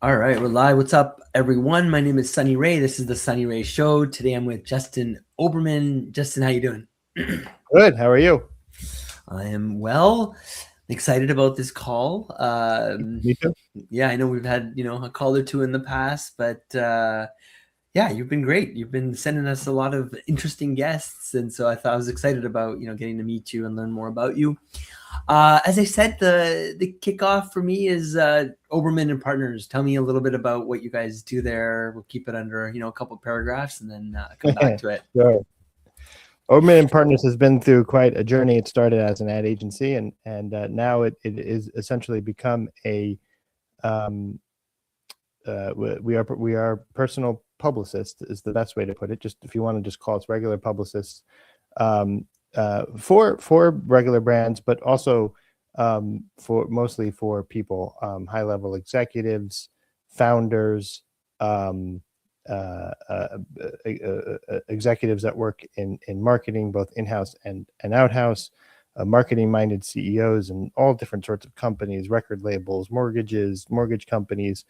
All right, we're live. What's up, everyone? My name is Sunny Ray. This is the Sunny Ray Show. Today I'm with Justin Oberman. Justin, how you doing? Good. How are you? I am well. Excited about this call. Me too. Yeah, I know we've had a call or two in the past, but yeah, you've been great. You've been sending us a lot of interesting guests, and so I thought I was excited about getting to meet you and learn more about you. As I said, the kickoff for me is Oberman and Partners. Tell me a little bit about what you guys do there. We'll keep it under a couple paragraphs and then come back to it. Sure. Oberman and Partners has been through quite a journey. It started as an ad agency, and now it is essentially become a we are personal publicists is the best way to put it. Just if you want to just call us regular publicists for regular brands, but also for mostly for people, high level executives, founders, executives that work in marketing, both in-house and out-house, marketing-minded CEOs and all different sorts of companies, record labels, mortgage companies,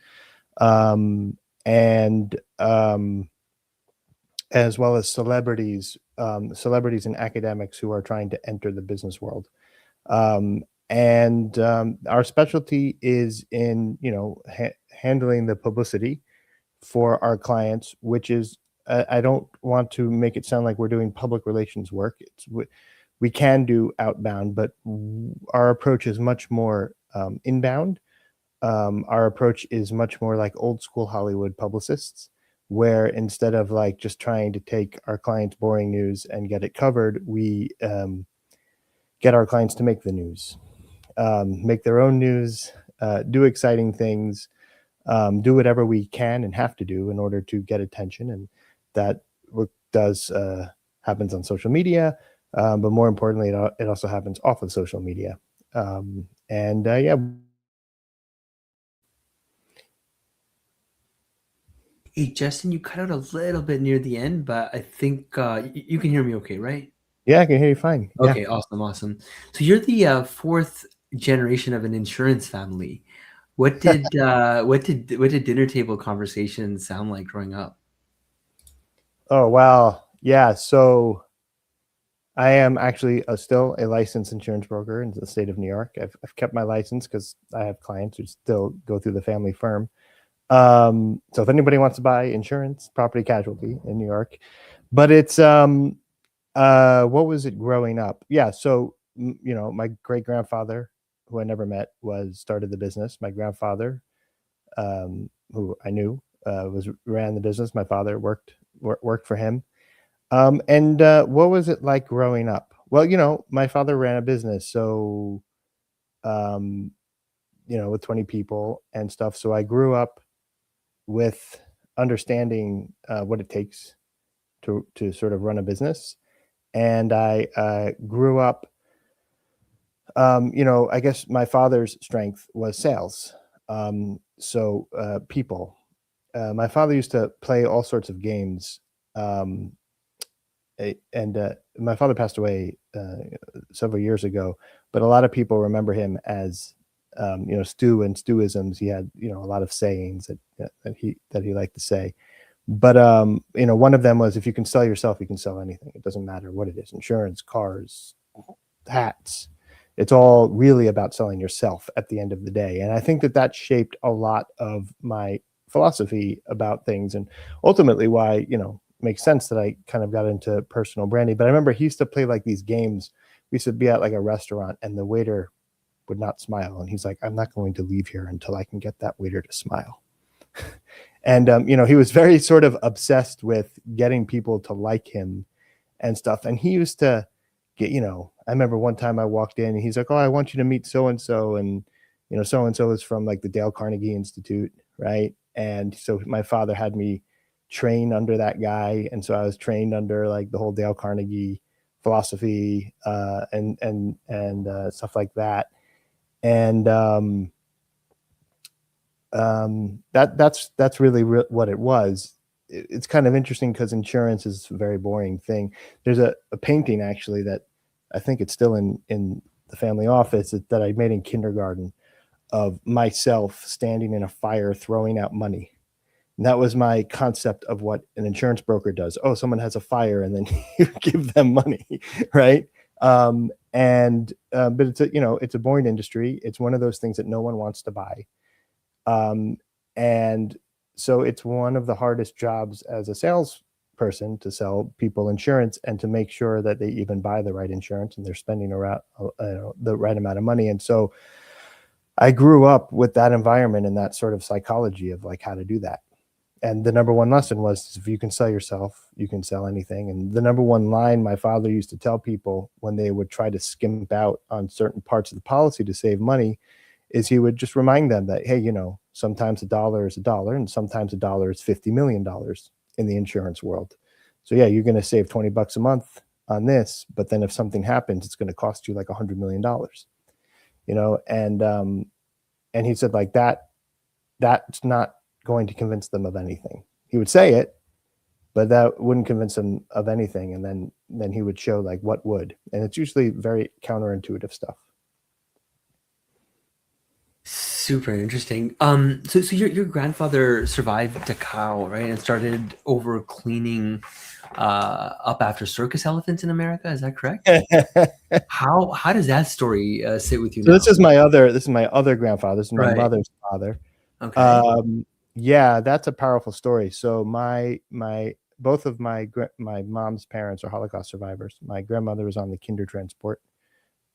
and as well as celebrities and academics who are trying to enter the business world. And our specialty is in handling the publicity for our clients, which is I don't want to make it sound like we're doing public relations work. We can do outbound, but our approach is much more inbound. Our approach is much more like old school Hollywood publicists, where instead of like just trying to take our clients' boring news and get it covered, we get our clients to make the news, make their own news, do exciting things, do whatever we can and have to do in order to get attention. And that work happens on social media, but more importantly, it also happens off of social media. Yeah. Hey, Justin, you cut out a little bit near the end, but I think you can hear me okay, right? Yeah, I can hear you fine. Yeah. Okay, awesome. So you're the fourth generation of an insurance family. What did dinner table conversations sound like growing up? Oh, wow. Yeah. So I am actually still a licensed insurance broker in the state of New York. I've kept my license because I have clients who still go through the family firm. So if anybody wants to buy insurance, property casualty in New York, but it's what was it growing up? Yeah. So my great grandfather, who I never met, started the business. My grandfather, who I knew, ran the business. My father worked for him. And what was it like growing up? Well, my father ran a business, so with 20 people and stuff. So I grew up with understanding what it takes to sort of run a business, and I grew up. I guess my father's strength was sales. So people. My father used to play all sorts of games. And my father passed away several years ago, but a lot of people remember him as Stu and Stewisms. He had a lot of sayings that he liked to say, but one of them was, if you can sell yourself, you can sell anything. It doesn't matter what it is: insurance, cars, hats. It's all really about selling yourself at the end of the day. And I think that shaped a lot of my philosophy about things, and ultimately why makes sense that I kind of got into personal branding. But I remember he used to play like these games. We used to be at like a restaurant and the waiter would not smile. And he's like, I'm not going to leave here until I can get that waiter to smile. And, he was very sort of obsessed with getting people to like him and stuff. And he used to get, I remember one time I walked in and he's like, oh, I want you to meet so-and-so. And, so-and-so is from like the Dale Carnegie Institute. Right. And so my father had me train under that guy, and so I was trained under like the whole Dale Carnegie philosophy and stuff like that. And that's really what it was. It's kind of interesting because insurance is a very boring thing. There's a painting actually that I think it's still in the family office that I made in kindergarten of myself standing in a fire throwing out money. And that was my concept of what an insurance broker does. Oh, someone has a fire, and then you give them money, right? But it's it's a boring industry. It's one of those things that no one wants to buy, and so it's one of the hardest jobs as a salesperson to sell people insurance and to make sure that they even buy the right insurance and they're spending around the right amount of money. And so I grew up with that environment and that sort of psychology of like how to do that. And the number one lesson was, if you can sell yourself, you can sell anything. And the number one line my father used to tell people when they would try to skimp out on certain parts of the policy to save money is he would just remind them that, hey, sometimes $1 is $1 and sometimes $1 is $50 million in the insurance world. So yeah, you're going to save $20 a month on this, but then if something happens, it's going to cost you like $100 million, and he said like that's not going to convince them of anything. He would say it, but that wouldn't convince them of anything. And then he would show like what would, and it's usually very counterintuitive stuff. Super interesting. So your grandfather survived Dachau, right, and started over cleaning up after circus elephants in America. Is that correct? How does that story sit with you So now? this is my other grandfather. This is my Right. mother's father. Okay. Yeah, that's a powerful story. So both of my mom's parents are Holocaust survivors. My grandmother was on the Kindertransport.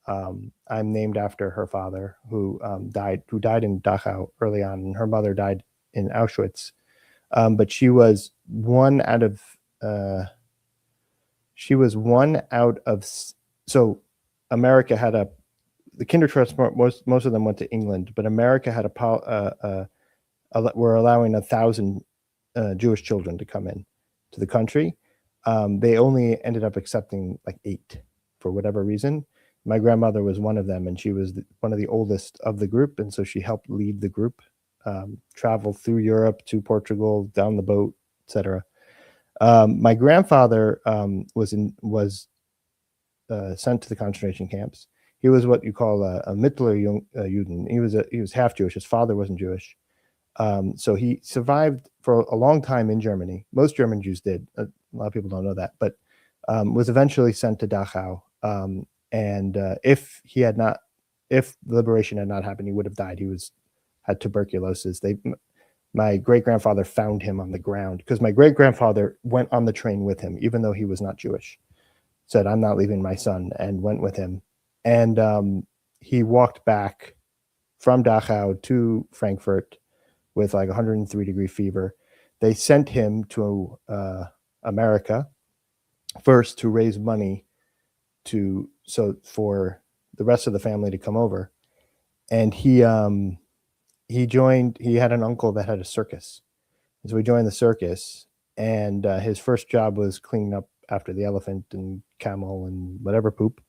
I'm named after her father, who died in Dachau early on, and her mother died in Auschwitz. But she was one out of. So America had the Kindertransport. Most of them went to England, but America had were allowing 1,000 Jewish children to come in to the country. They only ended up accepting like 8 for whatever reason. My grandmother was one of them, and she was one of the oldest of the group, and so she helped lead the group, travel through Europe to Portugal, down the boat, etc. My grandfather was sent to the concentration camps. He was what you call a Mittler Juden. He was half Jewish. His father wasn't Jewish. So he survived for a long time in Germany. Most German Jews did. A lot of people don't know that, but was eventually sent to Dachau. And if liberation had not happened, he would have died. He had tuberculosis. My great-grandfather found him on the ground because my great-grandfather went on the train with him, even though he was not Jewish. Said, "I'm not leaving my son," and went with him. And he walked back from Dachau to Frankfurt with like 103-degree fever. They sent him to America first to raise money for the rest of the family to come over. And he had an uncle that had a circus. And so he joined the circus, and his first job was cleaning up after the elephant and camel and whatever poop.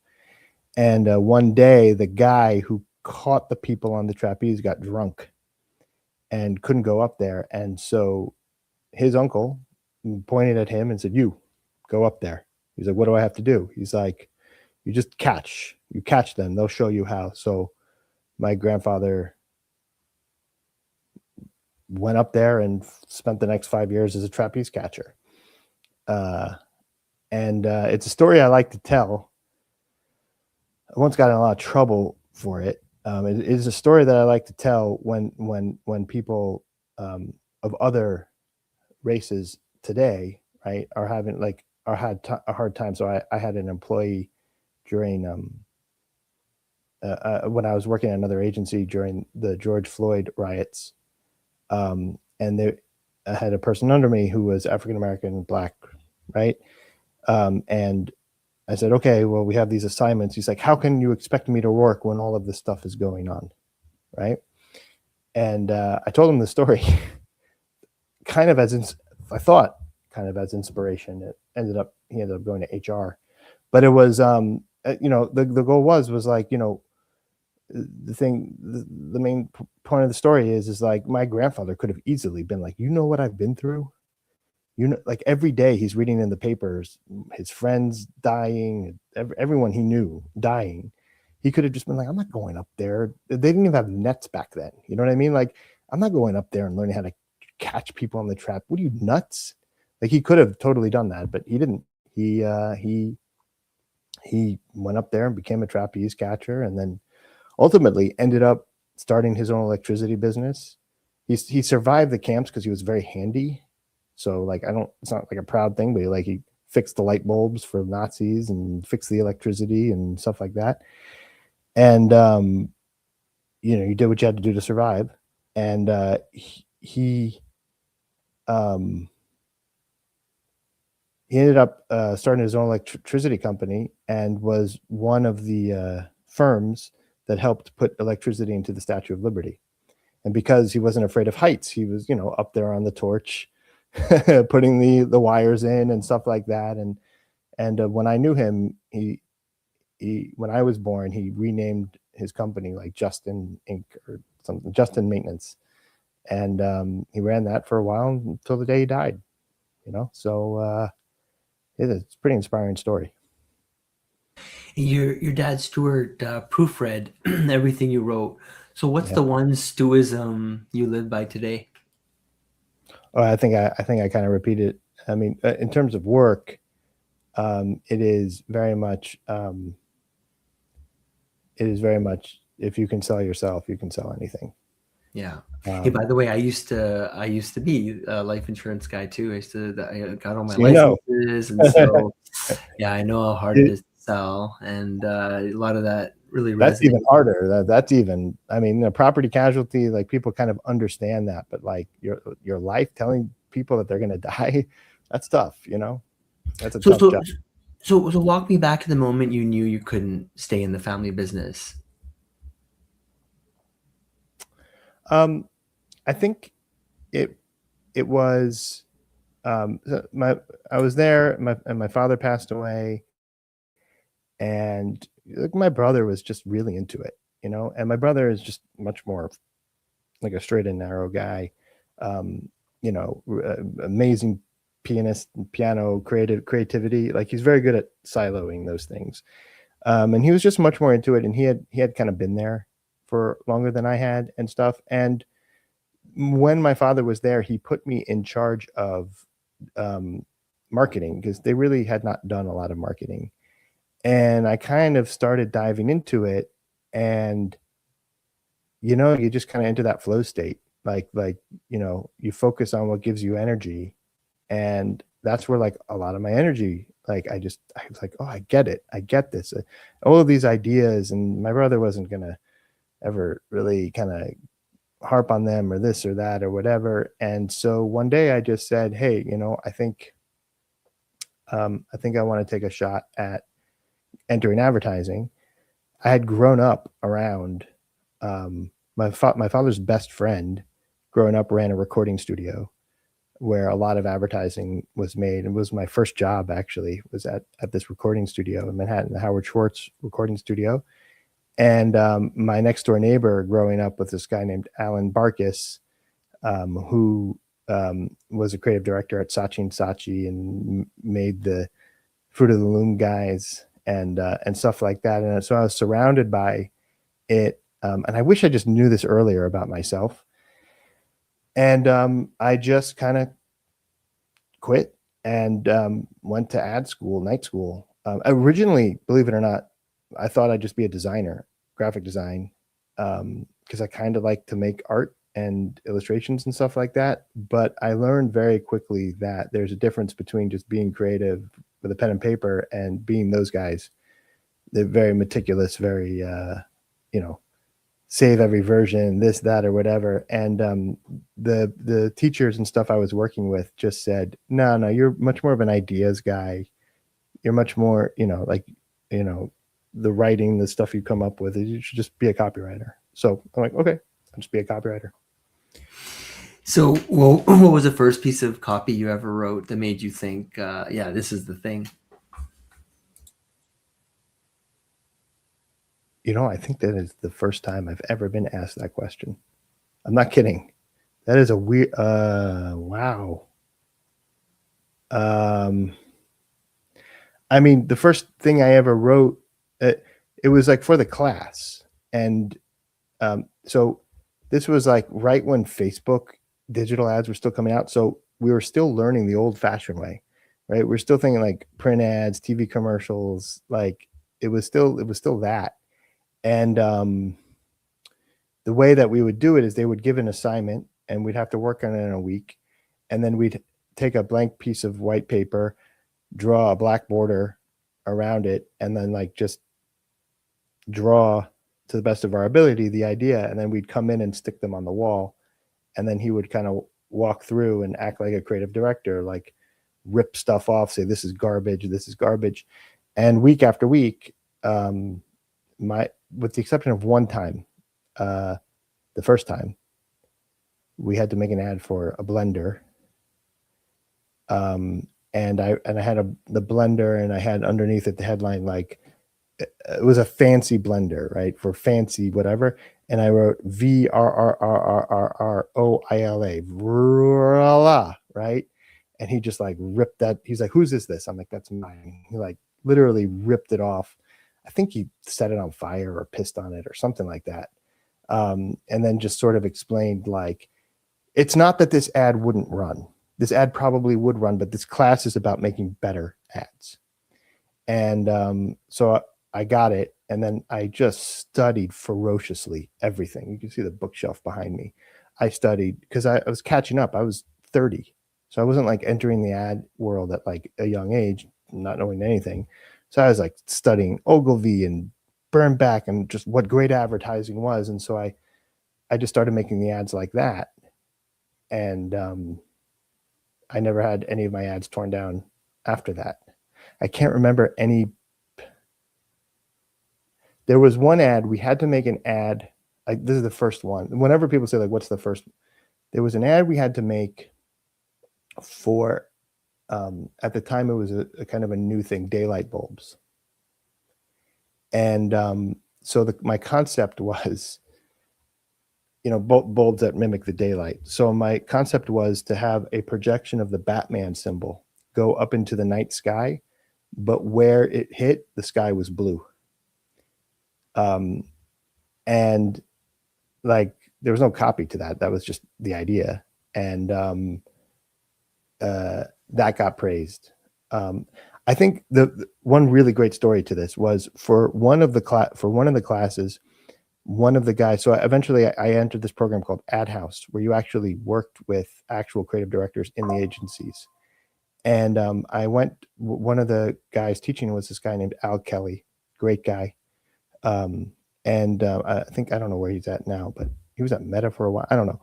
And one day, the guy who caught the people on the trapeze got drunk and couldn't go up there. And so his uncle pointed at him and said, "You go up there." He's like, "What do I have to do?" He's like, "You just catch them. They'll show you how." So my grandfather went up there and spent the next 5 years as a trapeze catcher. And it's a story I like to tell. I once got in a lot of trouble for it. It is a story that I like to tell when people of other races today, right, are having had a hard time. So I had an employee during when I was working at another agency during the George Floyd riots, and I had a person under me who was African American, Black, right, and I said, "Okay, well, we have these assignments." He's like, "How can you expect me to work when all of this stuff is going on?" Right? And I told him the story, kind of as inspiration. He ended up going to HR, but it was, the goal was like, the main point of the story is like my grandfather could have easily been like, what I've been through. Like every day he's reading in the papers, his friends dying, everyone he knew dying. he could have just been like, I'm not going up there. They didn't even have nets back then. You know what I mean? Like, I'm not going up there and learning how to catch people on the trap. What are you, nuts? Like, he could have totally done that, but he didn't. He went up there and became a trapeze catcher, and then ultimately ended up starting his own electricity business. He survived the camps because he was very handy. So like, it's not like a proud thing, but he fixed the light bulbs for Nazis and fixed the electricity and stuff like that. And you did what you had to do to survive. And he ended up starting his own electricity company and was one of the firms that helped put electricity into the Statue of Liberty. And because he wasn't afraid of heights, he was, up there on the torch, putting the wires in and stuff like that. And when I knew him, he when I was born, he renamed his company like Justin Inc. or something, Justin Maintenance. And he ran that for a while until the day he died, So it's a pretty inspiring story. Your dad Stuart proofread everything you wrote. So what's the one Stuism you live by today? Oh, I think I kind of repeated it. I mean, in terms of work, it is very much if you can sell yourself, you can sell anything. Yeah. Hey, by the way, I used to be a life insurance guy too. I got all my licenses, and so yeah, I know how hard it is to sell, and a lot of that really resonates. That's even harder. That's even, I mean, the property casualty, like, people kind of understand that, but like your life, telling people that they're going to die, that's tough. That's a tough job. So walk me back to the moment you knew you couldn't stay in the family business. I think it was I was there, and my father passed away, and my brother was just really into it, and my brother is just much more like a straight and narrow guy, amazing pianist, piano, creativity. Like, he's very good at siloing those things. And he was just much more into it, and he had kind of been there for longer than I had and stuff. And when my father was there, he put me in charge of marketing, because they really had not done a lot of marketing. And I kind of started diving into it, and you just kind of enter that flow state, like you focus on what gives you energy, and that's where, like, a lot of my energy, like, I was like, oh, I get it, I get this, all of these ideas. And my brother wasn't gonna ever really kind of harp on them or this or that or whatever. And so one day I just said, hey, I think I want to take a shot at entering advertising. I had grown up around my father's best friend growing up ran a recording studio where a lot of advertising was made. It was my first job, actually, was at this recording studio in Manhattan, the Howard Schwartz recording studio. And my next door neighbor growing up with this guy named Alan Barkis, who was a creative director at Saatchi & Saatchi and made the Fruit of the Loom guys and stuff like that. And so I was surrounded by it. And I wish I just knew this earlier about myself. And I just kind of quit and went to night school. Originally, believe it or not, I thought I'd just be a designer, graphic design, because I kind of like to make art and illustrations and stuff like that. But I learned very quickly that there's a difference between just being creative with a pen and paper and being those guys. They're very meticulous, very, save every version, this, that, or whatever. And the teachers and stuff I was working with just said, no, you're much more of an ideas guy. You're much more, the writing, the stuff you come up with, you should just be a copywriter. So I'm like, okay, I'll just be a copywriter. So, well, what was the first piece of copy you ever wrote that made you think, yeah, this is the thing? I think that is the first time I've ever been asked that question. I'm not kidding. That is a weird, wow. I mean, the first thing I ever wrote, it was like for the class. And so this was like right when Facebook digital ads were still coming out. So we were still learning the old fashioned way, right? We're still thinking like print ads, TV commercials, like it was still that. And the way that we would do it is they would give an assignment and we'd have to work on it in a week. And then we'd take a blank piece of white paper, draw a black border around it, and then like just draw to the best of our ability the idea. And then we'd come in and stick them on the wall. And then he would kind of walk through and act like a creative director, like rip stuff off, say, this is garbage, this is garbage. And week after week, with the exception of one time, the first time, we had to make an ad for a blender. And I had the blender, and I had underneath it the headline, like it was a fancy blender, right? For fancy whatever. And I wrote VRRRRROILA, right? And he just like ripped that. He's like, whose is this? I'm like, that's mine. He like literally ripped it off. I think he set it on fire or pissed on it or something like that. And then just sort of explained like, it's not that this ad wouldn't run. This ad probably would run, but this class is about making better ads. And so I got it. And then I just studied ferociously everything. You can see the bookshelf behind me. I studied because I was catching up. I was 30. So I wasn't like entering the ad world at like a young age, not knowing anything. So I was like studying Ogilvy and Burnback and just what great advertising was. And so I just started making the ads like that. And I never had any of my ads torn down after that. I can't remember any. There was one ad, we had to make an ad. Like, this is the first one. Whenever people say like, what's the first? There was an ad we had to make for, at the time it was a kind of a new thing, daylight bulbs. And so my concept was, bulbs that mimic the daylight. So my concept was to have a projection of the Batman symbol go up into the night sky, but where it hit, the sky was blue. And like, there was no copy to that. That was just the idea. And that got praised. I think the one really great story to this was for one of the classes, one of the guys. So eventually I entered this program called Ad House, where you actually worked with actual creative directors in the agencies. And one of the guys teaching was this guy named Al Kelly, great guy. I think, I don't know where he's at now, but he was at Meta for a while. I don't know.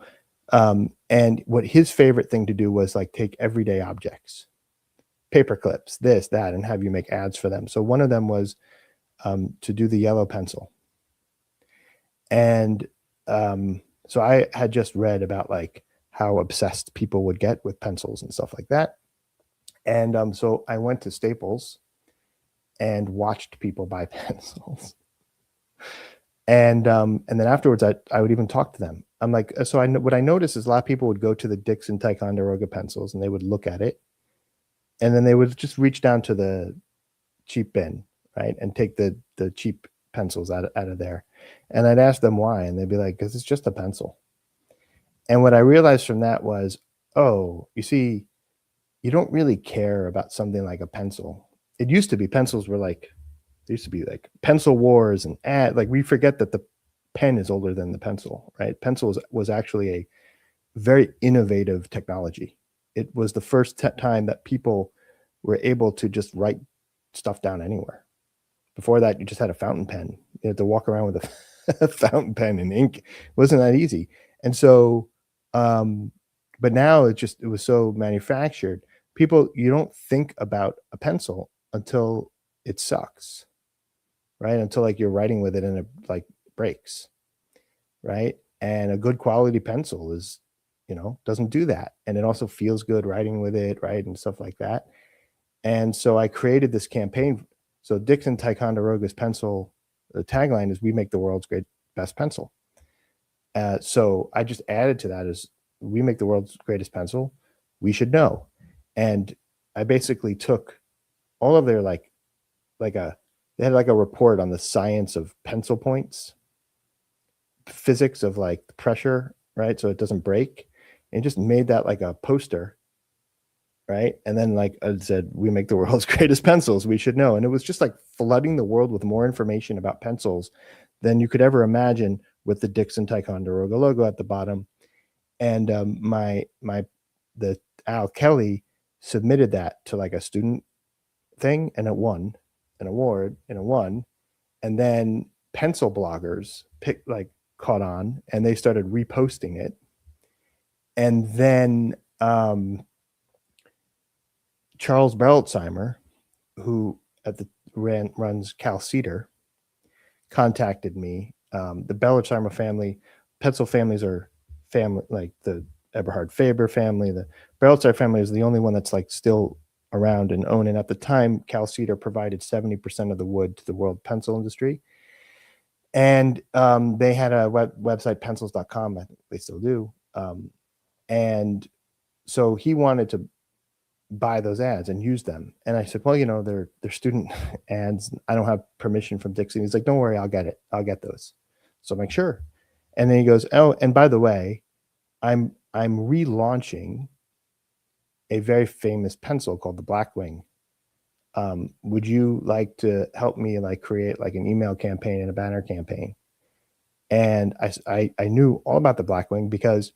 And what his favorite thing to do was like take everyday objects, paper clips, this, that, and have you make ads for them. So one of them was to do the yellow pencil. And so I had just read about like how obsessed people would get with pencils and stuff like that. And so I went to Staples and watched people buy pencils. And then afterwards, I would even talk to them. I'm like, so what I noticed is a lot of people would go to the Dixon Ticonderoga pencils and they would look at it, and then they would just reach down to the cheap bin, right, and take the cheap pencils out of there. And I'd ask them why, and they'd be like, because it's just a pencil. And what I realized from that was, oh, you see, you don't really care about something like a pencil. It used to be pencils were like, there used to be like pencil wars and like we forget that the pen is older than the pencil, right? Pencil was actually a very innovative technology. It was the first time that people were able to just write stuff down anywhere. Before that, you just had a fountain pen. You had to walk around with a fountain pen and ink. It wasn't that easy. And so, but now it was so manufactured. You don't think about a pencil until it sucks, right? Until like you're writing with it and it like breaks, right? And a good quality pencil is, doesn't do that. And it also feels good writing with it, right? And stuff like that. And so I created this campaign. So Dixon Ticonderoga's pencil, the tagline is, "We make the world's best pencil." So I just added to that as, "We make the world's greatest pencil. We should know." And I basically took all of their they they had like a report on the science of pencil points, physics of like pressure, right? So it doesn't break. And just made that like a poster, right? And then like I said, we make the world's greatest pencils. We should know. And it was just like flooding the world with more information about pencils than you could ever imagine, with the Dixon Ticonderoga logo at the bottom. And the Al Kelly submitted that to like a student thing, and it won an award, and it won. And then pencil bloggers caught on, and they started reposting it. And then Charles Berolzheimer, who runs Cal Cedar, contacted me. The Berolzheimer family, pencil families are family, like the Eberhard Faber family. The Berolzheimer family is the only one that's like still around and own. And at the time, Cal Cedar provided 70% of the wood to the world pencil industry. And they had a website, pencils.com. I think they still do. And so he wanted to buy those ads and use them. And I said, well, you know, they're student ads. I don't have permission from Dixon. He's like, don't worry, I'll get it. I'll get those. So I'm like, sure. And then he goes, oh, and by the way, I'm relaunching a very famous pencil called the Blackwing. Would you like to help me like create like an email campaign and a banner campaign? And I knew all about the Blackwing because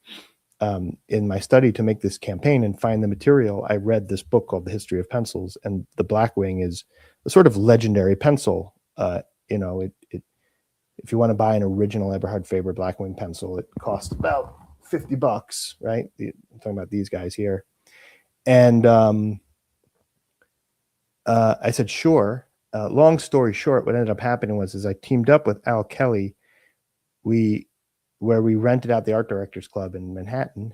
in my study to make this campaign and find the material, I read this book called The History of Pencils, and the Blackwing is a sort of legendary pencil. You know, if you want to buy an original Eberhard Faber Blackwing pencil, it costs about $50, right? I'm talking about these guys here. And I said, sure. Long story short, what ended up happening was I teamed up with Al Kelly. Where we rented out the Art Directors Club in Manhattan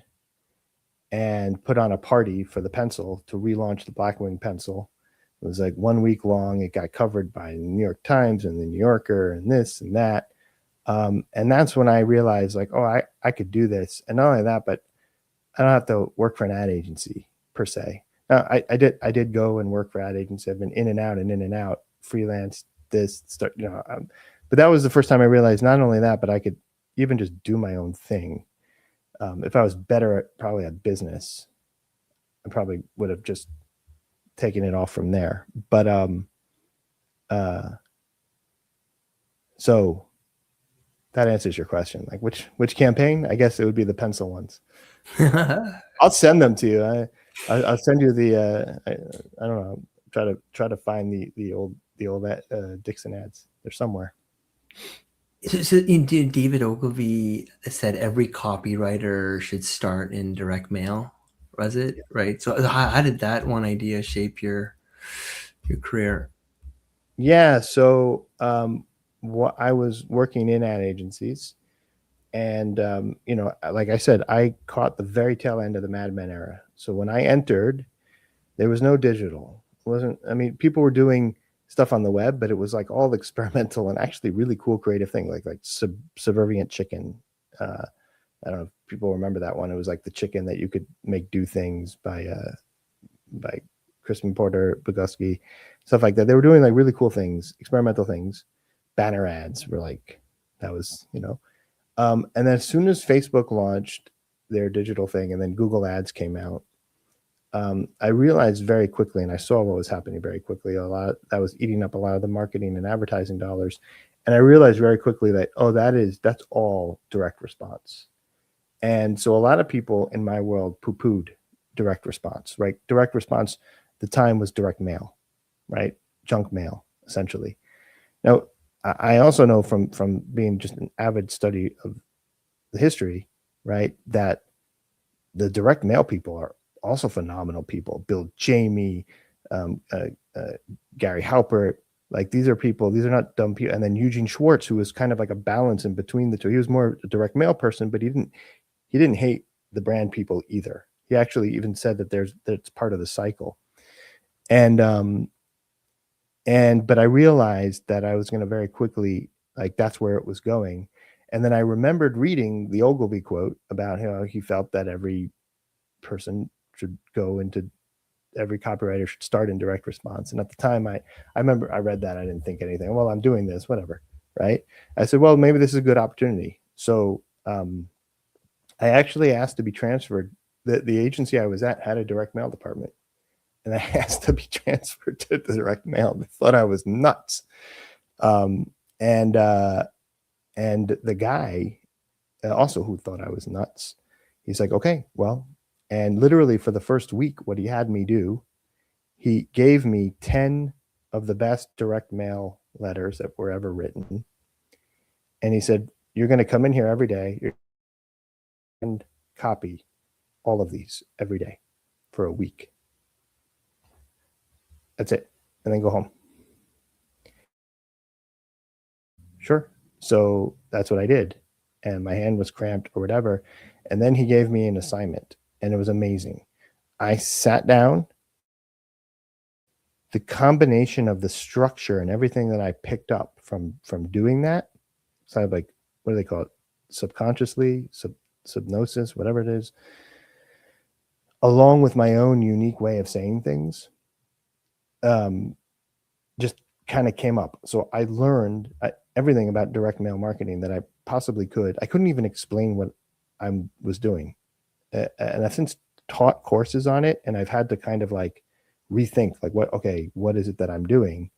and put on a party for the pencil to relaunch the Blackwing pencil. It was like 1 week long. It got covered by the New York Times and the New Yorker and this and that. And that's when I realized like, oh, I could do this. And not only that, but I don't have to work for an ad agency per se. Now, I did go and work for ad agency. I've been in and out, freelance, but that was the first time I realized not only that, but I could even just do my own thing. If I was better at probably a business, I probably would have just taken it off from there. But so that answers your question. Like which campaign? I guess it would be the pencil ones. I'll send them to you. I'll send you the I don't know. Try to find the old Dixon ads. They're somewhere. So David Ogilvy said every copywriter should start in direct mail. Was it right? So how did that one idea shape your career? Yeah. So I was working in ad agencies, and you know, like I said, I caught the very tail end of the Mad Men era. So when I entered, there was no digital. It wasn't. I mean, people were doing stuff on the web, but it was like all experimental and actually really cool creative thing, like Subservient Chicken. I don't know if people remember that one. It was like the chicken that you could make do things by Crispin Porter, Bogusky, stuff like that. They were doing like really cool things, experimental things. Banner ads were like, that was, you know. And then as soon as Facebook launched their digital thing and then Google Ads came out, I realized very quickly, and I saw what was happening very quickly, that was eating up a lot of the marketing and advertising dollars. And I realized very quickly that, oh, that's all direct response. And so a lot of people in my world poo-pooed direct response, right? Direct response, the time was direct mail, right? Junk mail, essentially. Now, I also know from being just an avid study of the history, right, that the direct mail people are also phenomenal people. Bill Jamie, Gary Halpert, like these are not dumb people. And then Eugene Schwartz, who was kind of like a balance in between the two. He was more a direct mail person, but he didn't hate the brand people either. He actually even said that it's part of the cycle. But I realized that I was going to very quickly, like that's where it was going. And then I remembered reading the Ogilvy quote about how he felt that every person should go into every copywriter should start in direct response. And at the time, I remember I read that. I didn't think anything. Well, I'm doing this, whatever, right? I said, well, maybe this is a good opportunity. So I actually asked to be transferred. The agency I was at had a direct mail department, and I asked to be transferred to the direct mail. They thought I was nuts. And the guy also who thought I was nuts, he's like, okay, well, and literally for the first week, what he had me do, he gave me 10 of the best direct mail letters that were ever written. And he said, you're going to come in here every day and copy all of these every day for a week. That's it. And then go home. Sure. So that's what I did. And my hand was cramped or whatever. And then he gave me an assignment, and it was amazing. I sat down. The combination of the structure and everything that I picked up from doing that, so I like, what do they call it? Subconsciously, subnosis, whatever it is, along with my own unique way of saying things, just kind of came up. So I learned everything about direct mail marketing that I possibly could. I couldn't even explain what I was doing. And I've since taught courses on it, and I've had to kind of like rethink, like, what is it that I'm doing?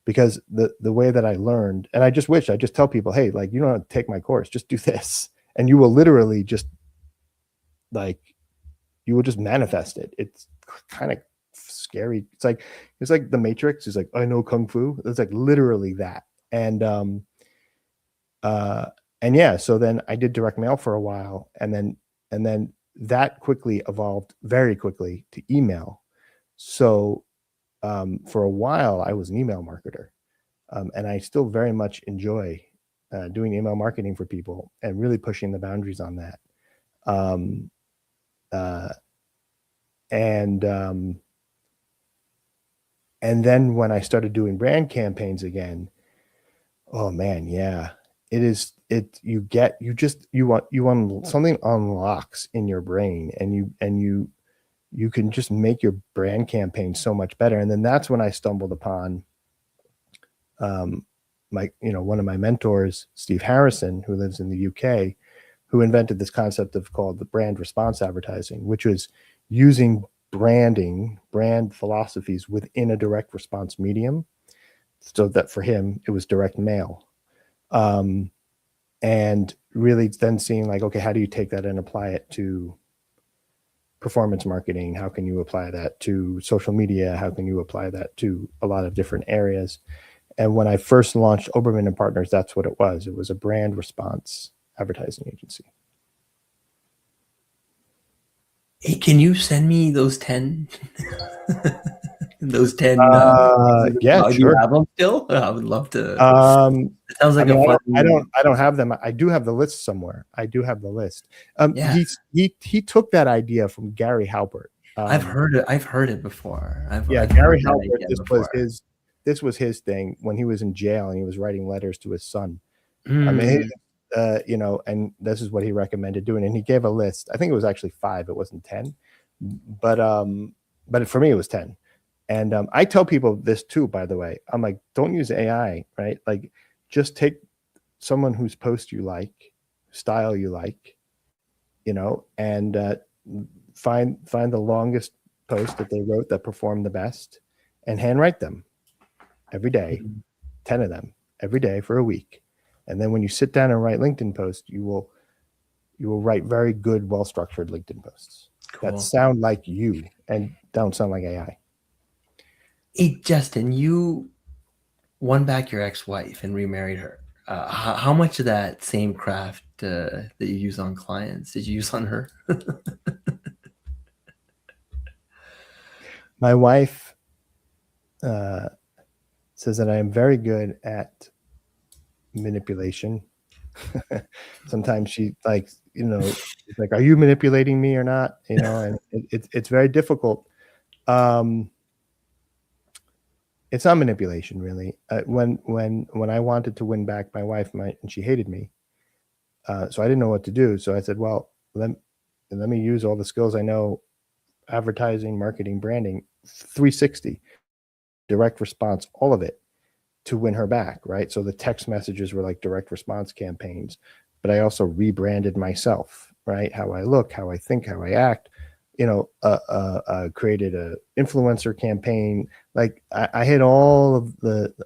Because the way that I learned, and I just wish I just tell people, hey, like, you don't have to take my course, just do this, and you will literally just like, you will just manifest it. It's kind of scary. It's like the Matrix. It's like, I know Kung Fu. It's like literally that. And yeah, so then I did direct mail for a while, and then that quickly evolved very quickly to email. So for a while I was an email marketer, and I still very much enjoy doing email marketing for people and really pushing the boundaries on that. And then when I started doing brand campaigns again, oh man, yeah, you want something unlocks in your brain, and you can just make your brand campaign so much better. And then that's when I stumbled upon one of my mentors, Steve Harrison, who lives in the UK, who invented this concept called the brand response advertising, which was using brand philosophies within a direct response medium. So that for him, it was direct mail. And really then seeing like, okay, how do you take that and apply it to performance marketing? How can you apply that to social media? How can you apply that to a lot of different areas? And when I first launched Oberman and Partners, that's what it was. It was a brand response advertising agency. Hey, can you send me those 10? Those 10. Yeah, do sure. you have them still? I would love to. It sounds like I don't have them. I do have the list somewhere. I do have the list. Yeah. He took that idea from Gary Halpert. I've heard it before. Gary Halpert. This was his thing when he was in jail and he was writing letters to his son. I mean, and this is what he recommended doing. And he gave a list. I think it was actually 5. It wasn't 10, but for me it was 10. And I tell people this too, by the way. I'm like, don't use AI, right? Like, just take someone whose post you like, style you like, and find the longest post that they wrote that performed the best, and handwrite them every day, 10 of them every day for a week. And then when you sit down and write LinkedIn posts, you will write very good, well-structured LinkedIn posts that sound like you and don't sound like AI. Hey, Justin, you won back your ex-wife and remarried her. How much of that same craft that you use on clients did you use on her? My wife says that I am very good at manipulation. Sometimes she like, like, are you manipulating me or not? And it's very difficult. It's not manipulation, really. When I wanted to win back my wife, and she hated me, so I didn't know what to do. So I said, well, let me use all the skills I know advertising, marketing, branding, 360, direct response, all of it to win her back, right? So the text messages were like direct response campaigns, but I also rebranded myself, right? How I look, how I think, how I act, created a influencer campaign. Like I hit all of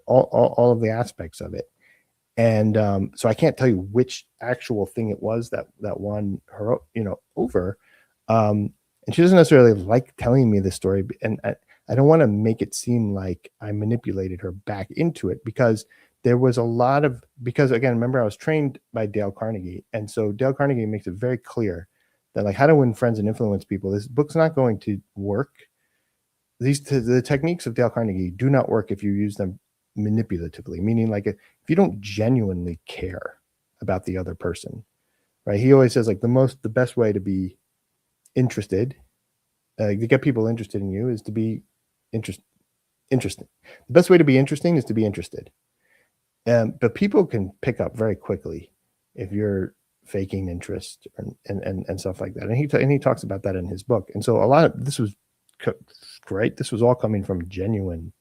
all of the aspects of it. And so I can't tell you which actual thing it was that won her, over. And she doesn't necessarily like telling me this story, and I don't want to make it seem like I manipulated her back into it, because there was a lot of, because again, remember I was trained by Dale Carnegie, and so Dale Carnegie makes it very clear that like how to win friends and influence people. This book's not going to work. The techniques of Dale Carnegie do not work if you use them manipulatively, meaning like if you don't genuinely care about the other person, right? He always says like the best way to be interested, to get people interested in you, is to be interesting. The best way to be interesting is to be interested. But people can pick up very quickly if you're faking interest and stuff like that. And he talks about that in his book. And so a lot of this was great. This was all coming from genuine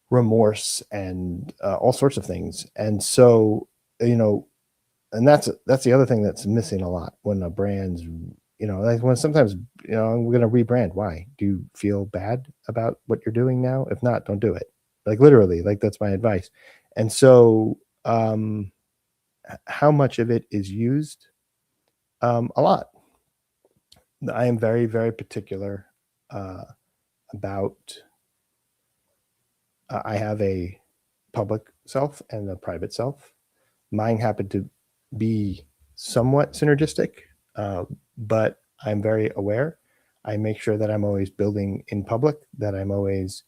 remorse and all sorts of things. And so, and that's the other thing that's missing a lot when a brand's, like when sometimes, we're going to rebrand. Why? Do you feel bad about what you're doing now? If not, don't do it. Like literally, like that's my advice. And so, how much of it is used? A lot. I am very, very particular about. I have a public self and a private self. Mine happen to be somewhat synergistic, but I'm very aware. I make sure that I'm always building in public, that I'm always,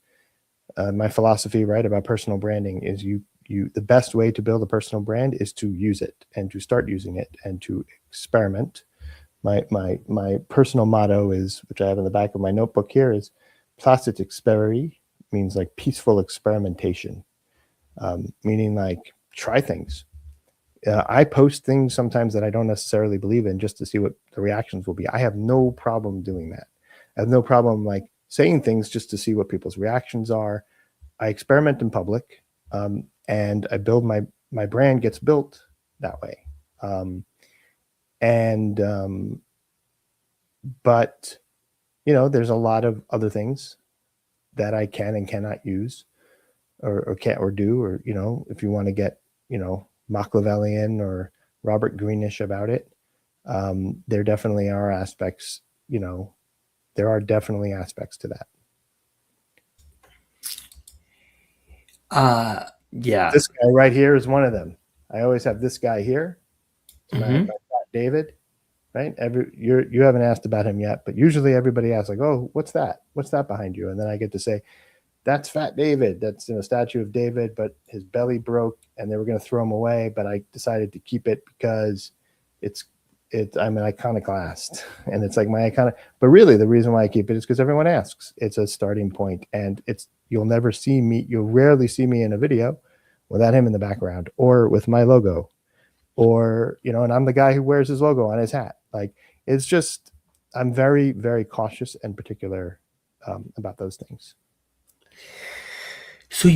my philosophy, right, about personal branding is the best way to build a personal brand is to use it and to start using it and to experiment. My personal motto is, which I have in the back of my notebook here, is placet experi, means like peaceful experimentation, meaning like try things. I post things sometimes that I don't necessarily believe in just to see what the reactions will be. I have no problem doing that. I have no problem like saying things just to see what people's reactions are. I experiment in public, and I build my brand gets built that way. But there's a lot of other things that I can and cannot use or can't or do, or, if you want to get, Machiavellian or Robert Greenish about it, there definitely are aspects, there are definitely aspects to that. Yeah. This guy right here is one of them. I always have this guy here. It's my fat David, right? You haven't asked about him yet, but usually everybody asks like, oh, what's that? What's that behind you? And then I get to say, that's Fat David. That's a statue of David, but his belly broke and they were going to throw him away. But I decided to keep it because I'm an iconoclast and it's like my iconic, but really the reason why I keep it is because everyone asks. It's a starting point, and you'll rarely see me in a video without him in the background or with my logo, or, and I'm the guy who wears his logo on his hat. Like, it's just, I'm very, very cautious and particular about those things. So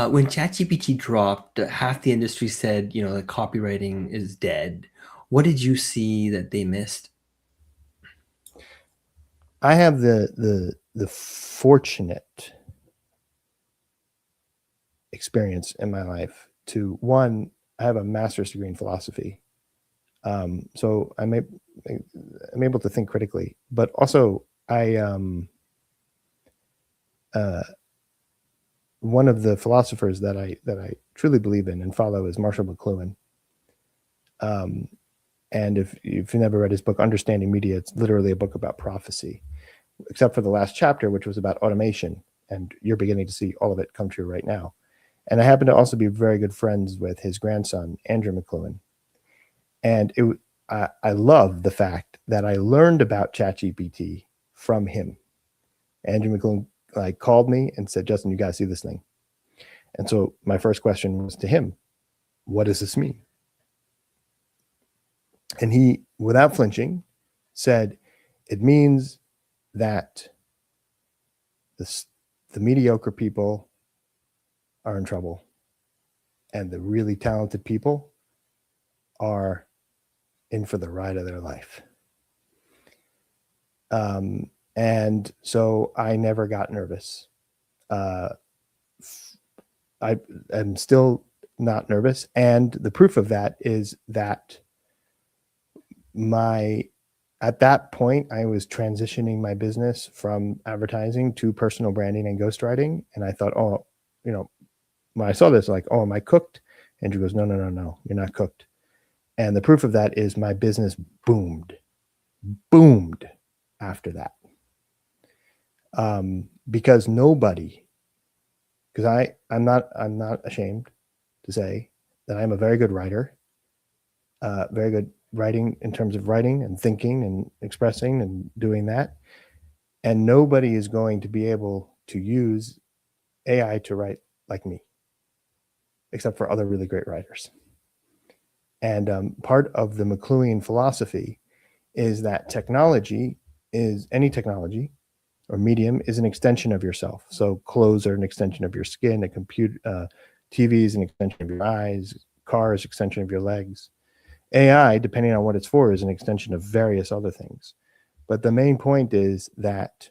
when ChatGPT dropped, half the industry said, that copywriting is dead. What did you see that they missed? I have the fortunate experience in my life to, one, I have a master's degree in philosophy. So I'm able to think critically, but also one of the philosophers that I truly believe in and follow is Marshall McLuhan. And if you've never read his book, Understanding Media, it's literally a book about prophecy, except for the last chapter, which was about automation. And you're beginning to see all of it come true right now. And I happen to also be very good friends with his grandson, Andrew McLuhan. And I love the fact that I learned about ChatGPT from him. Andrew McLuhan called me and said, Justin, you got to see this thing. And so my first question was to him, what does this mean? And he, without flinching, said, it means that the mediocre people are in trouble, and the really talented people are in for the ride of their life. And so I never got nervous. I am still not nervous. And the proof of that is that at that point, I was transitioning my business from advertising to personal branding and ghostwriting. And I thought, oh, when I saw this, like, oh, am I cooked? Andrew goes, no, you're not cooked. And the proof of that is my business boomed after that. Because I'm not ashamed to say that I'm a very good writer, very good writing in terms of writing and thinking and expressing and doing that. And nobody is going to be able to use AI to write like me, except for other really great writers. And part of the McLuhan philosophy is that any technology or medium is an extension of yourself. So clothes are an extension of your skin, a computer, TV is an extension of your eyes, car is an extension of your legs. AI, depending on what it's for, is an extension of various other things. But the main point is that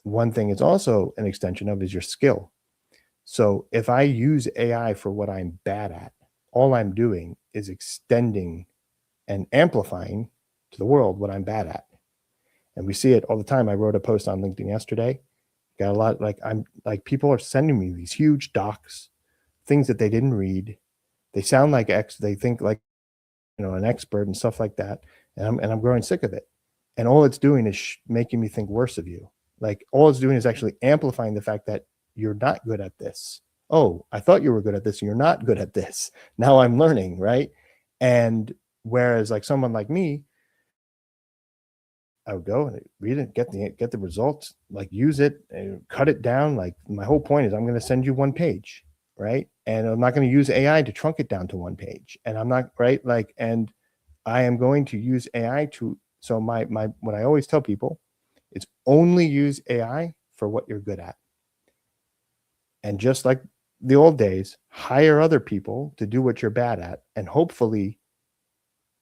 one thing it's also an extension of is your skill. So if I use AI for what I'm bad at, all I'm doing is extending and amplifying to the world what I'm bad at. And we see it all the time. I wrote a post on LinkedIn yesterday. Got a lot, people are sending me these huge docs, things that they didn't read. They sound like they think like, an expert and stuff like that. And I'm growing sick of it. And all it's doing is making me think worse of you. Like, all it's doing is actually amplifying the fact that you're not good at this. Oh, I thought you were good at this. And you're not good at this. Now I'm learning, right? And whereas like someone like me, I would go and read it, get the results, like use it, and cut it down. Like, my whole point is I'm going to send you one page, right? And I'm not going to use AI to trunk it down to one page. And I'm not, right? Like, and I am going to use AI so what I always tell people is only use AI for what you're good at. And just like the old days, hire other people to do what you're bad at. And hopefully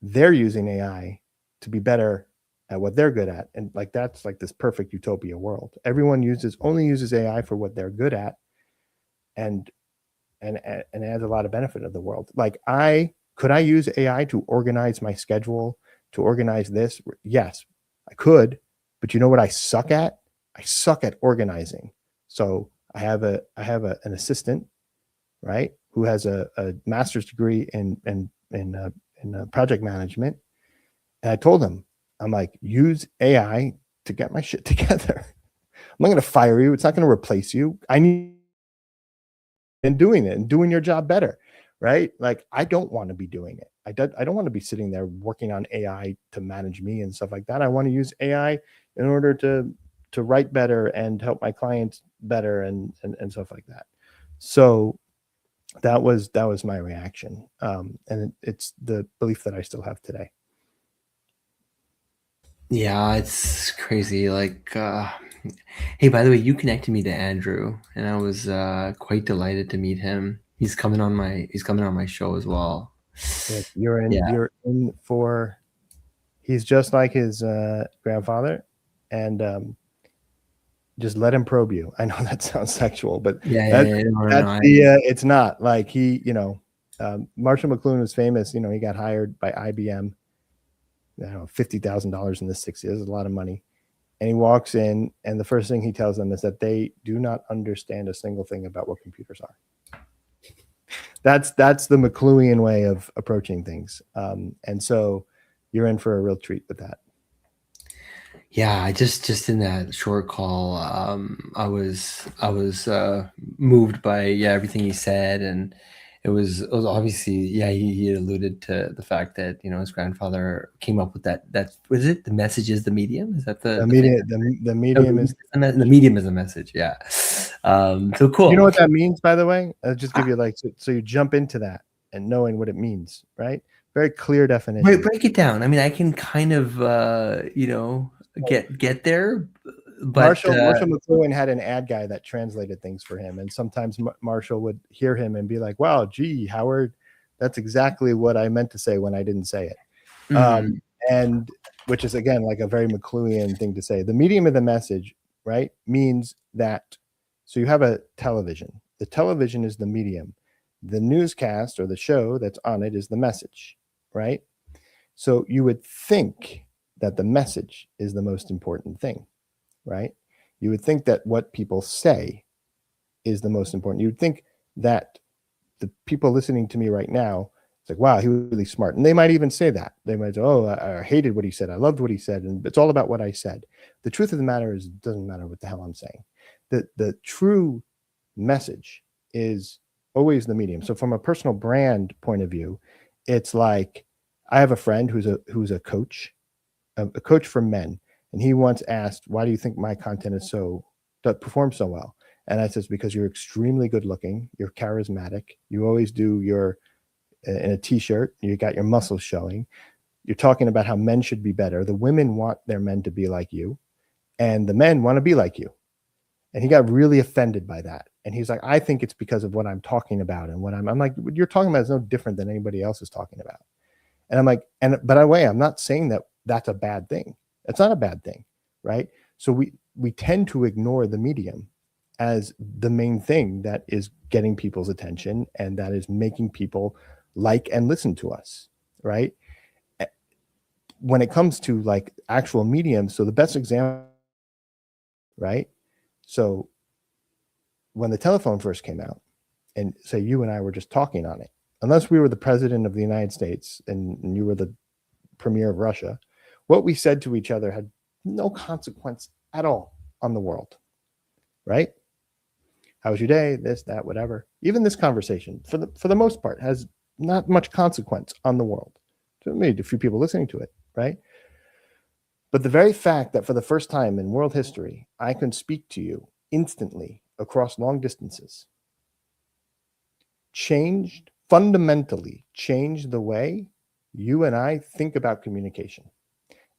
they're using AI to be better at what they're good at. And like, that's like this perfect utopia world. Everyone only uses AI for what they're good at, and adds a lot of benefit of the world. Like, could I use AI to organize my schedule, to organize this? Yes, I could. But you know what I suck at? I suck at organizing. So I have an assistant, right, who has a master's degree in project management. And I told him, I'm like, use AI to get my shit together. I'm not going to fire you. It's not going to replace you. I need and doing it and doing your job better, right? Like, I don't want to be doing it. I don't want to be sitting there working on AI to manage me and stuff like that. I want to use AI in order to write better and help my clients better and stuff like that. So that was my reaction. And it's the belief that I still have today. Yeah, it's crazy. Like, hey, by the way, you connected me to Andrew, and I was quite delighted to meet him. He's coming on my show as well. Yeah, you're in for. He's just like his grandfather, and just let him probe you. I know that sounds sexual, but it's not. Like, Marshall McLuhan was famous. He got hired by IBM. $50,000 in the 6 years is a lot of money. And he walks in, and the first thing he tells them is that they do not understand a single thing about what computers are. That's the McLuhan way of approaching things. And so you're in for a real treat with that. Yeah, I just in that short call, I was moved by everything he said, and it was obviously he alluded to the fact that his grandfather came up with that was it the message is the medium, is that the medium the medium is the medium is the message. So cool. You know what that means, by the way? I'll just give you so you jump into that and knowing what it means, right? Very clear definition. Break it down. I mean, I can kind of get there. but Marshall McLuhan had an ad guy that translated things for him, and sometimes Marshall would hear him and be like, "Wow, gee, Howard, that's exactly what I meant to say when I didn't say it." And which is again like a very McLuhan thing to say. The medium of the message, right, means that. So you have a television. The television is the medium. The newscast or the show that's on it is the message, right? So you would think that the message is the most important thing, right? You would think that what people say is the most important. You would think that the people listening to me right now, it's like, wow, he was really smart. And they might even say that. They might say, oh, I hated what he said. I loved what he said. And it's all about what I said. The truth of the matter is, it doesn't matter what the hell I'm saying. The true message is always the medium. So from a personal brand point of view, it's like, I have a friend who's a coach for men. And he once asked, why do you think my content is that performs so well? And I says, because you're extremely good looking, you're charismatic, you always do your in a t-shirt, you got your muscles showing, you're talking about how men should be better. The women want their men to be like you, and the men want to be like you. And he got really offended by that. And he's like, I think it's because of what I'm talking about. And what I'm like, what you're talking about is no different than anybody else is talking about. And I'm like, but by the way, I'm not saying that that's a bad thing. It's not a bad thing, right? So we tend to ignore the medium as the main thing that is getting people's attention and that is making people like and listen to us, right? When it comes to like actual medium, so the best example, right? So when the telephone first came out, and say you and I were just talking on it, unless we were the president of the United States and you were the premier of Russia, what we said to each other had no consequence at all on the world, right? How was your day? This, that, whatever. Even this conversation, for the most part, has not much consequence on the world. So maybe a few people listening to it, right? But the very fact that for the first time in world history, I can speak to you instantly across long distances fundamentally changed the way you and I think about communication.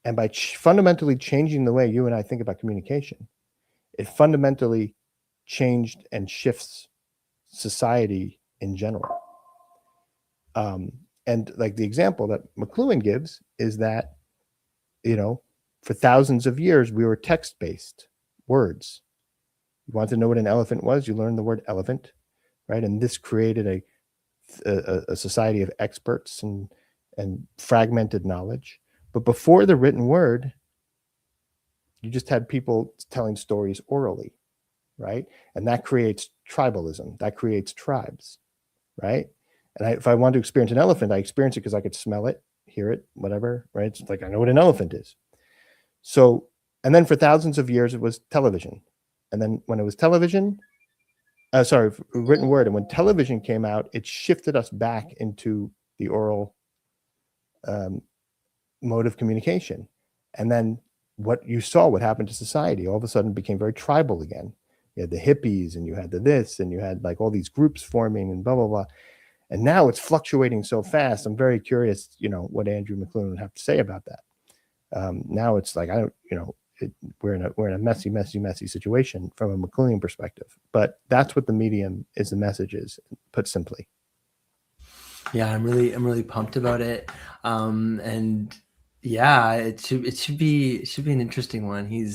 And by fundamentally changing the way you and I think about communication, it fundamentally changed and shifts society in general. And like the example that McLuhan gives is that, for thousands of years, we were text-based words. You want to know what an elephant was? You learned the word elephant, right? And this created a society of experts and fragmented knowledge. But before the written word, you just had people telling stories orally, right? And that creates tribalism. That creates tribes, right? And if I want to experience an elephant, I experience it because I could smell it, hear it, whatever, right? It's like I know what an elephant is. So, and then for thousands of years, it was television. And then when it was television, written word. And when television came out, it shifted us back into the oral mode of communication. And then what happened to society, all of a sudden became very tribal again. You had the hippies and you had the this and you had like all these groups forming and blah, blah, blah. And now it's fluctuating so fast. I'm very curious, what Andrew McLuhan would have to say about that. Now it's like, we're in a messy situation from a McLuhan perspective, but that's what the medium is. The message is, put simply. Yeah, I'm really pumped about it. And yeah, it should be an interesting one. He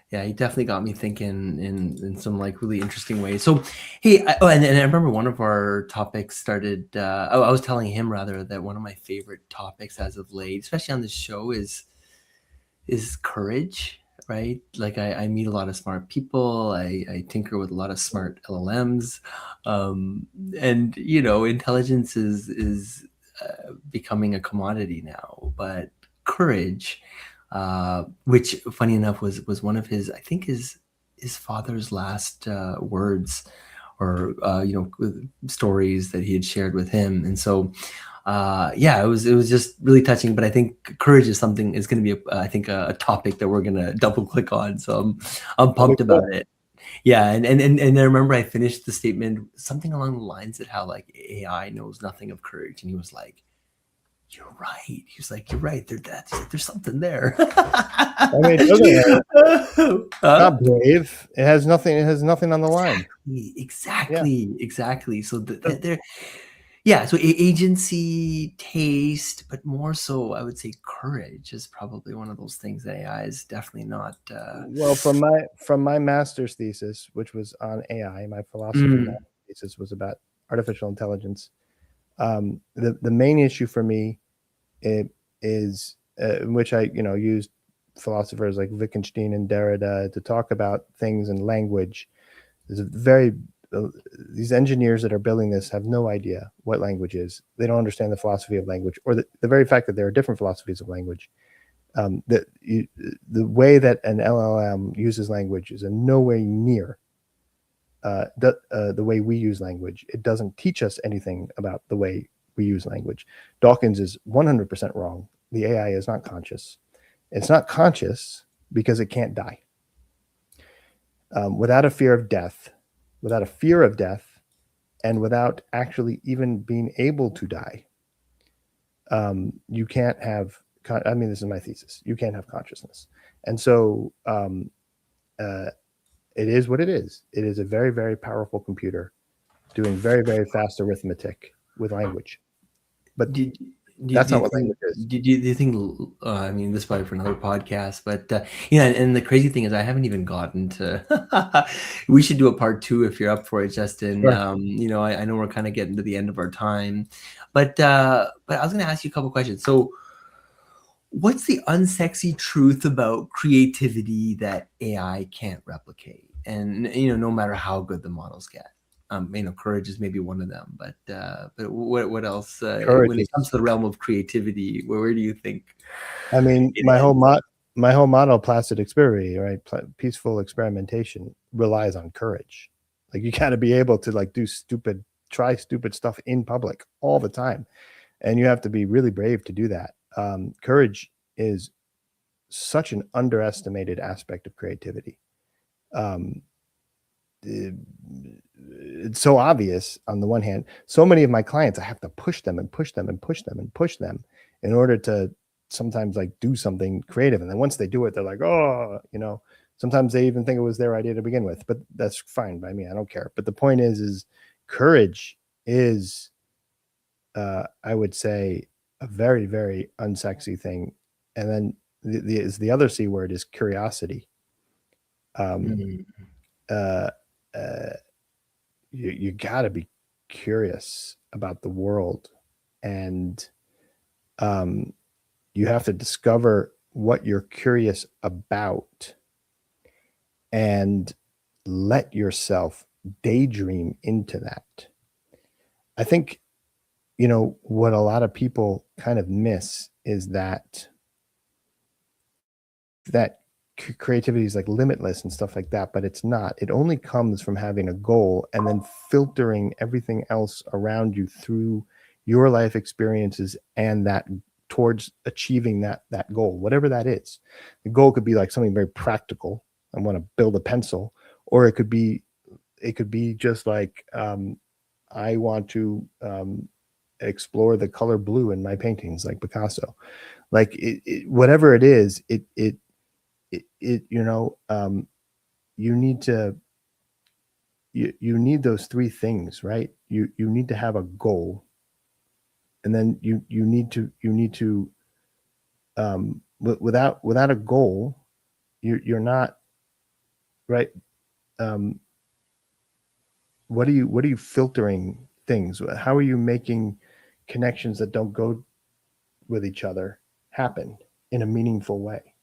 definitely got me thinking in some like really interesting ways. So, hey, and I remember one of our topics started. I was telling him rather that one of my favorite topics as of late, especially on this show, is courage. Right? Like I meet a lot of smart people. I tinker with a lot of smart LLMs, and intelligence is becoming a commodity now. But courage, which funny enough was one of his, I think his father's last words, or stories that he had shared with him, and so. It was just really touching, but I think courage is going to be a topic that we're going to double click on. So I'm pumped about it. Yeah. And I remember I finished the statement, something along the lines of how like AI knows nothing of courage. And he was like, you're right. He was like, you're right. There's something there. I mean, it doesn't. Not brave. It has nothing. It has nothing on the line. Exactly. So they're yeah. So agency, taste, but more so, I would say courage is probably one of those things that AI is definitely not. Well, from my master's thesis, which was on AI, my philosophy thesis was about artificial intelligence. The main issue for me is in which I used philosophers like Wittgenstein and Derrida to talk about things in language. There's a very these engineers that are building this have no idea what language is. They don't understand the philosophy of language, or the very fact that there are different philosophies of language. The way that an LLM uses language is in no way near the way we use language. It doesn't teach us anything about the way we use language. Dawkins is 100% wrong. The AI is not conscious. It's not conscious because it can't die. Without a fear of death, and without actually even being able to die, you can't have. I mean, this is my thesis. You can't have consciousness, and so it is what it is. It is a very, very powerful computer doing very, very fast arithmetic with language. But that's not what language is. Do you think? I mean, this is probably for another podcast, but and the crazy thing is, I haven't even gotten to. We should do a part 2 if you're up for it, Justin. Sure. I know we're kind of getting to the end of our time, but I was going to ask you a couple questions. So, what's the unsexy truth about creativity that AI can't replicate? And no matter how good the models get. Courage is maybe one of them, but what else? When it comes to the realm of creativity, where do you think? I mean, my whole model, Placid Experiment, right? Peaceful experimentation relies on courage. Like, you got to be able to try stupid stuff in public all the time, and you have to be really brave to do that. Courage is such an underestimated aspect of creativity. It's so obvious on the one hand. So many of my clients, I have to push them in order to sometimes do something creative. And then once they do it, they're like, oh, sometimes they even think it was their idea to begin with, but that's fine by me. I don't care. But the point is courage is, I would say, a very, very unsexy thing. And then the other C word is curiosity. You got to be curious about the world, and you have to discover what you're curious about and let yourself daydream into that. I think, what a lot of people kind of miss is that creativity is limitless and stuff like that, but it's not. It only comes from having a goal and then filtering everything else around you through your life experiences and that towards achieving that goal, whatever that is. The goal could be something very practical. I want to build a pencil, or it could be just I want to explore the color blue in my paintings, like Picasso. Whatever it is, you need those three things, right? You need to have a goal, and then you need to without a goal, you're not right. What are you filtering things? How are you making connections that don't go with each other happen in a meaningful way?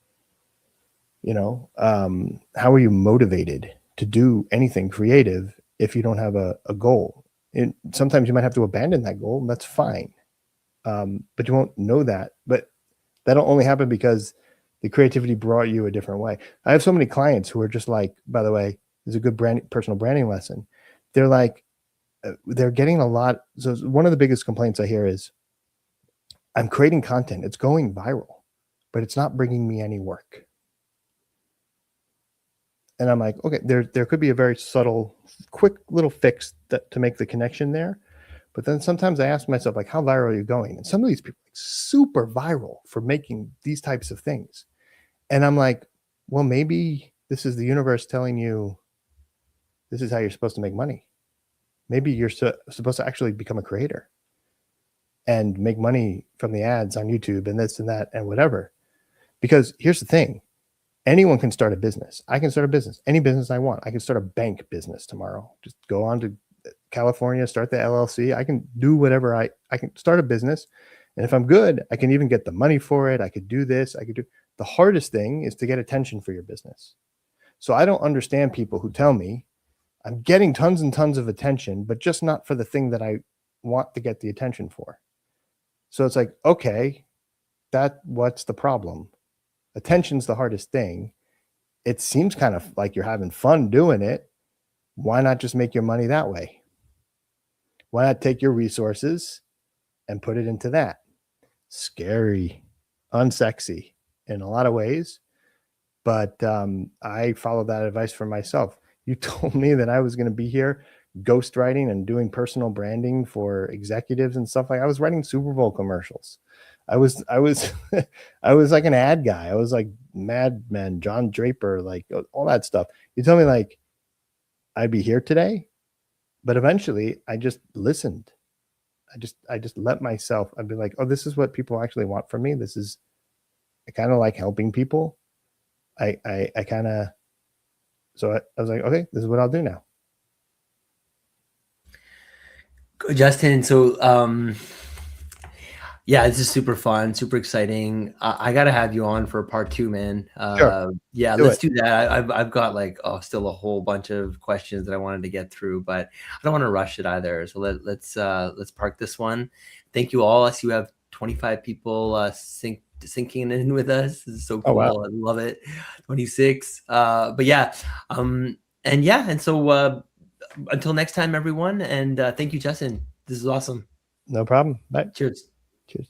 How are you motivated to do anything creative if you don't have a goal? And sometimes you might have to abandon that goal, and that's fine. But you won't know that. But that'll only happen because the creativity brought you a different way. I have so many clients who are just by the way, there's a good personal branding lesson. They're they're getting a lot. So one of the biggest complaints I hear is, I'm creating content, it's going viral, but it's not bringing me any work. And I'm like, okay, there could be a very subtle, quick little fix to make the connection there. But then sometimes I ask myself, like, how viral are you going? And some of these people are like super viral for making these types of things. And I'm like, well, maybe this is the universe telling you this is how you're supposed to make money. Maybe you're supposed to actually become a creator and make money from the ads on YouTube and this and that and whatever. Because here's the thing. Anyone can start a business. I can start a business, any business I want. I can start a bank business tomorrow. Just go on to California, start the LLC. I can do whatever I can start a business. And if I'm good, I can even get the money for it. I could do this. I could do. The hardest thing is to get attention for your business. So I don't understand people who tell me I'm getting tons and tons of attention, but just not for the thing that I want to get the attention for. So it's like, okay, what's the problem? Attention's the hardest thing. It seems kind of like you're having fun doing it. Why not just make your money that way? Why not take your resources and put it into that? Scary, unsexy in a lot of ways. But I followed that advice for myself. You told me that I was going to be here ghostwriting and doing personal branding for executives and stuff. Like I was writing Super Bowl commercials. I was I was like an ad guy. I was like Mad Men, John Draper, like all that stuff. You tell me like I'd be here today, but eventually I just listened. I just let myself. I'd be like, oh, this is what people actually want from me. This is, I kind of like helping people. I kind of, so I was like, okay, this is what I'll do now. Justin, so yeah, this is super fun, super exciting. I gotta have you on for part 2, man. Sure. Yeah, let's do that. I've got like still a whole bunch of questions that I wanted to get through, but I don't want to rush it either. So let's park this one. Thank you all. I see we have 25 people sinking in with us. This is so cool. Oh, wow. I love it. 26. But yeah, and so until next time, everyone. And thank you, Justin. This is awesome. No problem. Bye. Cheers. Cheers.